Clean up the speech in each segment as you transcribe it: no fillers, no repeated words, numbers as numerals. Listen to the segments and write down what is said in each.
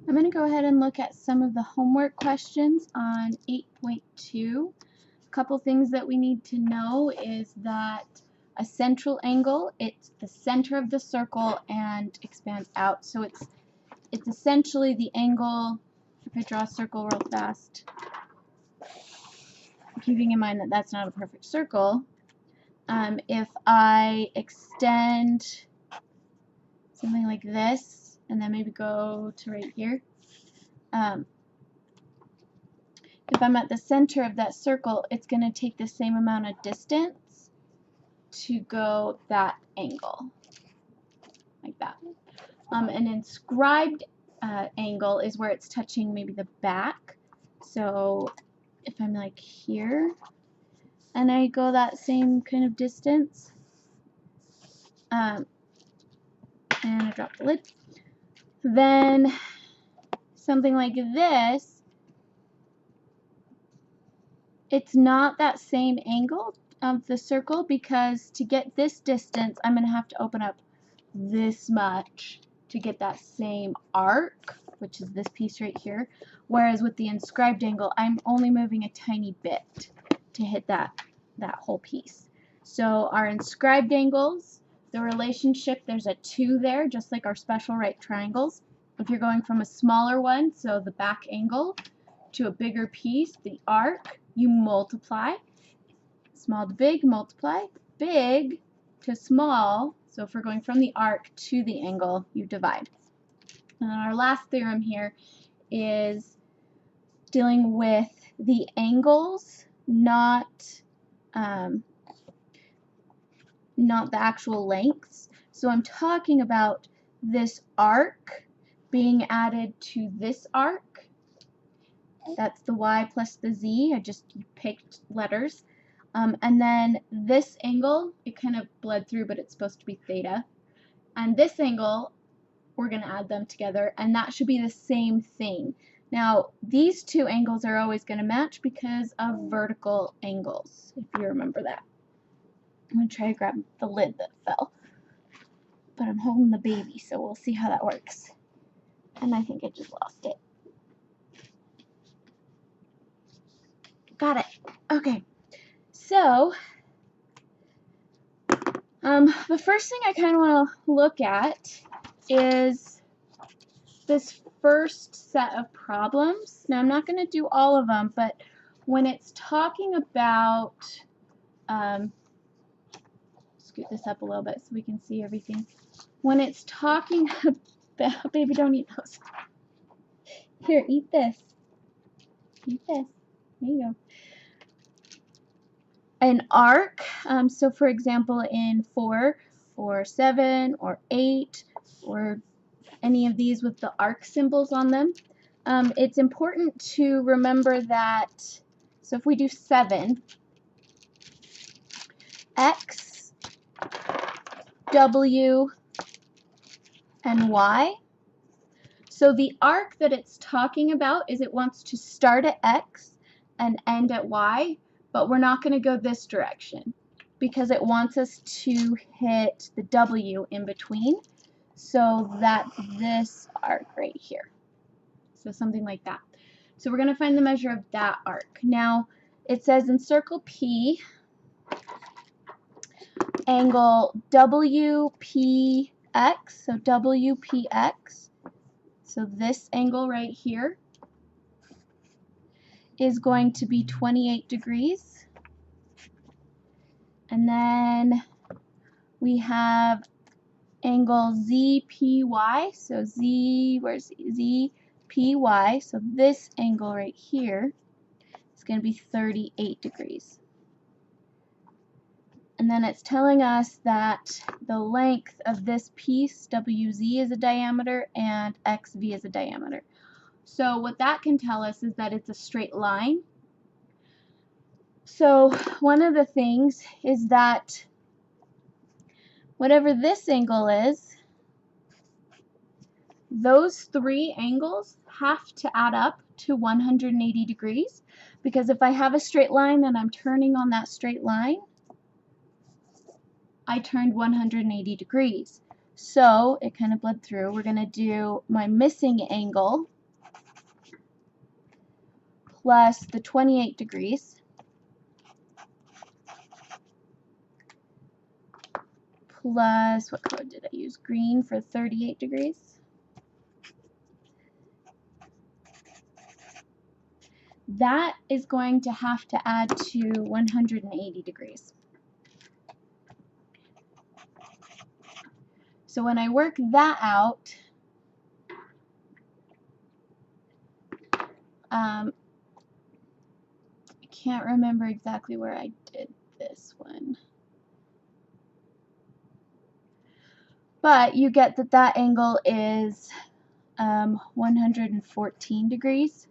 I'm going to go ahead and look at some of the homework questions on 8.2. A couple things that we need to know is that a central angle, it's the center of the circle and expands out. So it's essentially the angle, if I draw a circle real fast, keeping in mind that that's not a perfect circle, if I extend something like this and then maybe go to right here, if I'm at the center of that circle, it's going to take the same amount of distance to go that angle, like that. An inscribed angle is where it's touching maybe the back. So if I'm like here, and I go that same kind of distance, and I drop the lid, then something like this, it's not that same angle of the circle, because to get this distance, I'm going to have to open up this much to get that same arc, which is this piece right here. Whereas with the inscribed angle, I'm only moving a tiny bit to hit that whole piece. So our inscribed angles, the relationship, there's a 2 there, just like our special right triangles. If you're going from a smaller one, so the back angle, to a bigger piece, the arc, you multiply. Small to big, multiply. Big to small, so if we're going from the arc to the angle, you divide. And our last theorem here is dealing with the angles, not the actual lengths. So I'm talking about this arc being added to this arc. That's the y plus the z. I just picked letters. And then this angle, it kind of bled through, but it's supposed to be theta. And this angle, we're going to add them together, and that should be the same thing. Now, these two angles are always going to match because of vertical angles, if you remember that. I'm going to try to grab the lid that fell, but I'm holding the baby, so we'll see how that works. And I think I just lost it. Got it. Okay. So, the first thing I kind of want to look at is this first set of problems. Now, I'm not going to do all of them, but when it's talking about, scoot this up a little bit so we can see everything. When it's talking about, baby, don't eat those. Here, eat this. Eat this. There you go. An arc, so for example in 4 or 7 or 8 or any of these with the arc symbols on them, it's important to remember that, so if we do 7, X, W, and Y, so the arc that it's talking about is it wants to start at X and end at Y, but we're not going to go this direction because it wants us to hit the W in between. So that's this arc right here. So something like that. So we're going to find the measure of that arc. Now, it says in circle P, angle WPX, so WPX, so this angle right here, is going to be 28 degrees. And then we have angle ZPY, so where's ZPY, so this angle right here is going to be 38 degrees. And then it's telling us that the length of this piece, WZ, is a diameter and XV is a diameter. So what that can tell us is that it's a straight line. So one of the things is that whatever this angle is, those 3 angles have to add up to 180 degrees, because if I have a straight line and I'm turning on that straight line, I turned 180 degrees. So it kind of bled through. We're going to do my missing angle, plus the 28 degrees plus, what color did I use? Green for 38 degrees. That is going to have to add to 180 degrees. So when I work that out, I can't remember exactly where I did this one. But you get that that angle is 114 degrees.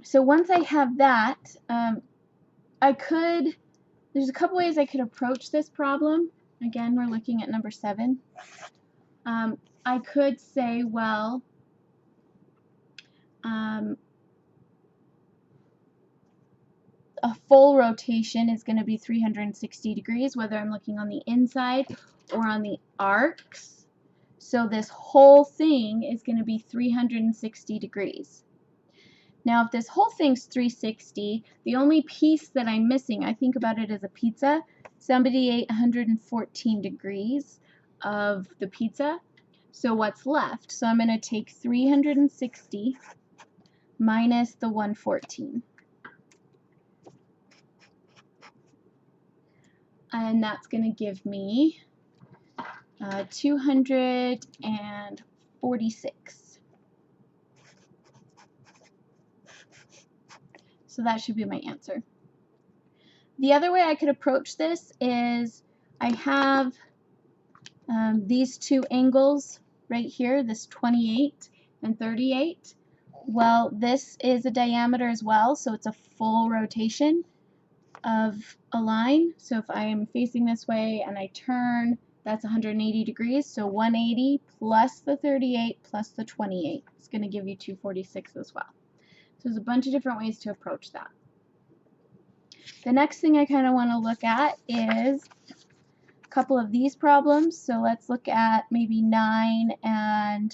So once I have that, there's a couple ways I could approach this problem. Again, we're looking at number 7. I could say, well, a full rotation is going to be 360 degrees, whether I'm looking on the inside or on the arcs. So this whole thing is going to be 360 degrees. Now, if this whole thing's 360, the only piece that I'm missing, I think about it as a pizza. Somebody ate 114 degrees of the pizza. So what's left? So I'm going to take 360 minus the 114. And that's going to give me 246. So that should be my answer. The other way I could approach this is I have these two angles right here, this 28 and 38. Well, this is a diameter as well, so it's a full rotation of a line. So if I am facing this way and I turn, that's 180 degrees. So 180 plus the 38 plus the 28 is going to give you 246 as well. So there's a bunch of different ways to approach that. The next thing I kind of want to look at is a couple of these problems. So let's look at maybe 9 and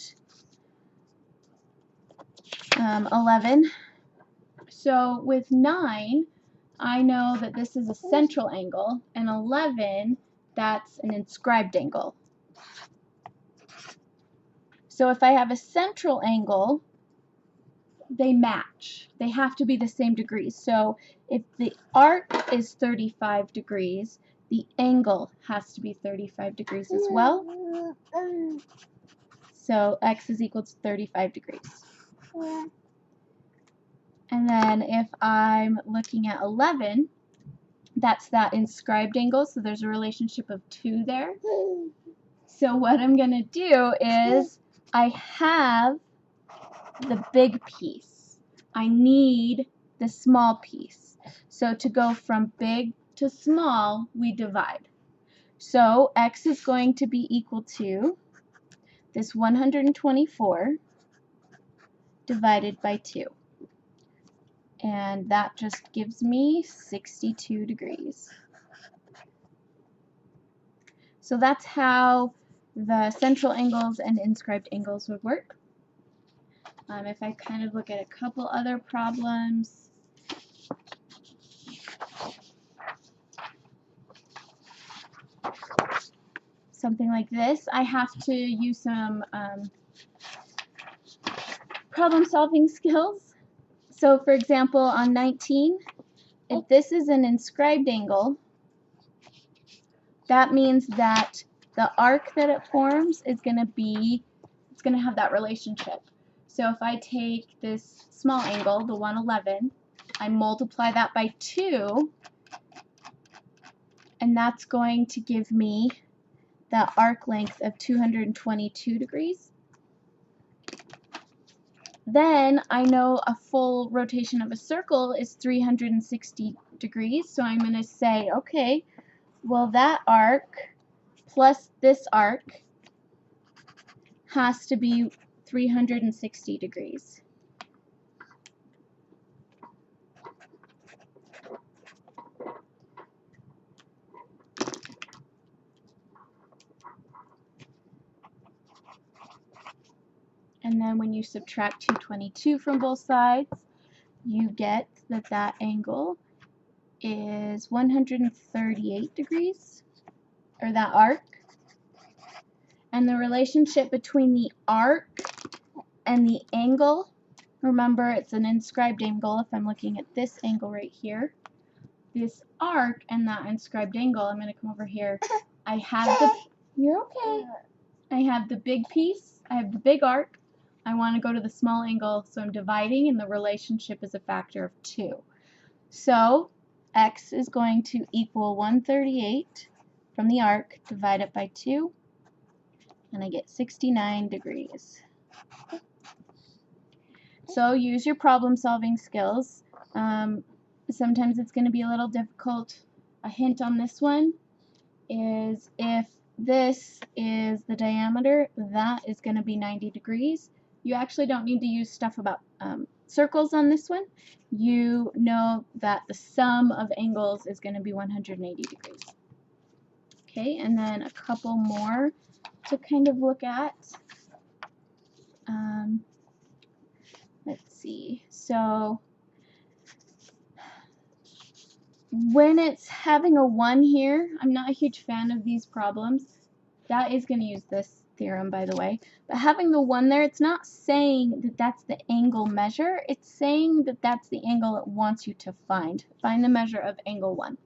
11. So with 9, I know that this is a central angle, and 11, that's an inscribed angle. So if I have a central angle, they match. They have to be the same degrees. So if the arc is 35 degrees, the angle has to be 35 degrees as well. So x is equal to 35 degrees. And then if I'm looking at 11, that's that inscribed angle, so there's a relationship of 2 there. So what I'm going to do is I have the big piece. I need the small piece. So to go from big to small, we divide. So x is going to be equal to this 124 divided by 2. And that just gives me 62 degrees. So that's how the central angles and inscribed angles would work. If I kind of look at a couple other problems, something like this, I have to use some problem-solving skills. So for example, on 19, if this is an inscribed angle, that means that the arc that it forms is going to be, it's going to have that relationship. So if I take this small angle, the 111, I multiply that by 2, and that's going to give me the arc length of 222 degrees. Then I know a full rotation of a circle is 360 degrees, so I'm going to say, okay, well that arc plus this arc has to be 360 degrees. And then when you subtract 222 from both sides, you get that that angle is 138 degrees, or that arc. And the relationship between the arc and the angle, remember it's an inscribed angle if I'm looking at this angle right here. This arc and that inscribed angle, I'm going to come over here. I have the, you're okay. I have the big piece, I have the big arc. I want to go to the small angle, so I'm dividing, and the relationship is a factor of 2. So x is going to equal 138 from the arc, divide it by 2, and I get 69 degrees. So use your problem solving skills. Sometimes it's going to be a little difficult. A hint on this one is if this is the diameter, that is going to be 90 degrees. You actually don't need to use stuff about circles on this one. You know that the sum of angles is going to be 180 degrees. Okay, and then a couple more to kind of look at. Let's see. So when it's having a 1 here, I'm not a huge fan of these problems. That is going to use this theorem, by the way. But having the 1 there, it's not saying that that's the angle measure. It's saying that that's the angle it wants you to find. Find the measure of angle 1.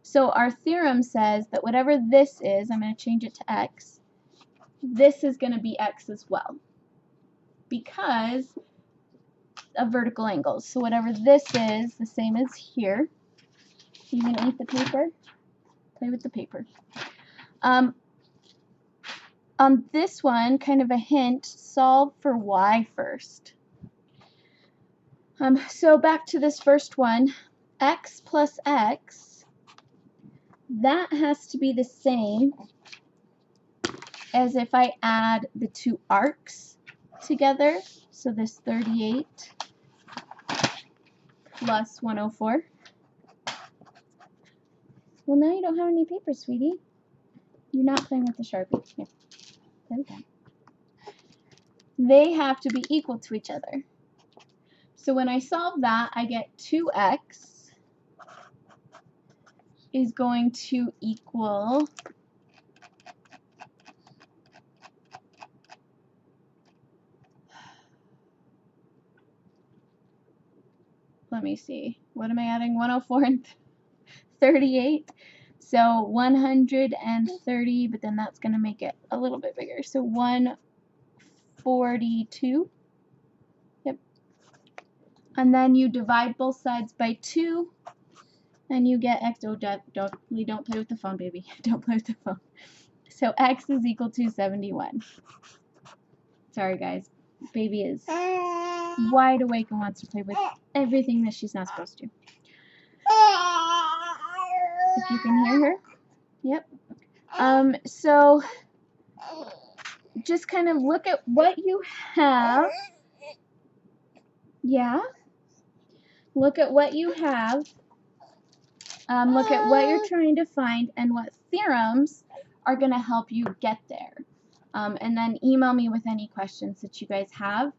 So our theorem says that whatever this is, I'm going to change it to x, this is going to be x as well, because of vertical angles. So whatever this is, the same as here. You going to eat the paper? Play with the paper. On this one, kind of a hint, solve for y first. So back to this first one, x plus x, that has to be the same as if I add the two arcs together. So this 38 plus 104. Well, now you don't have any paper, sweetie. You're not playing with the Sharpie. Here, play with that. They have to be equal to each other. So when I solve that, I get 2x is going to equal, let me see, what am I adding? 104 and 38. So 130, but then that's going to make it a little bit bigger. So 142. Yep. And then you divide both sides by 2, and you get x. Oh, don't play with the phone, baby. Don't play with the phone. So x is equal to 71. Sorry, guys. Baby is wide awake and wants to play with everything that she's not supposed to. If you can hear her. Yep. So just kind of look at what you have. Yeah. Look at what you have. Look at what you're trying to find and what theorems are going to help you get there. And then email me with any questions that you guys have.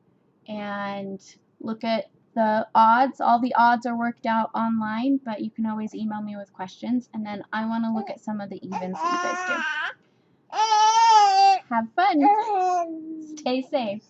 And look at the odds. All the odds are worked out online, but you can always email me with questions. And then I want to look at some of the evens that you guys do. Have fun. Stay safe.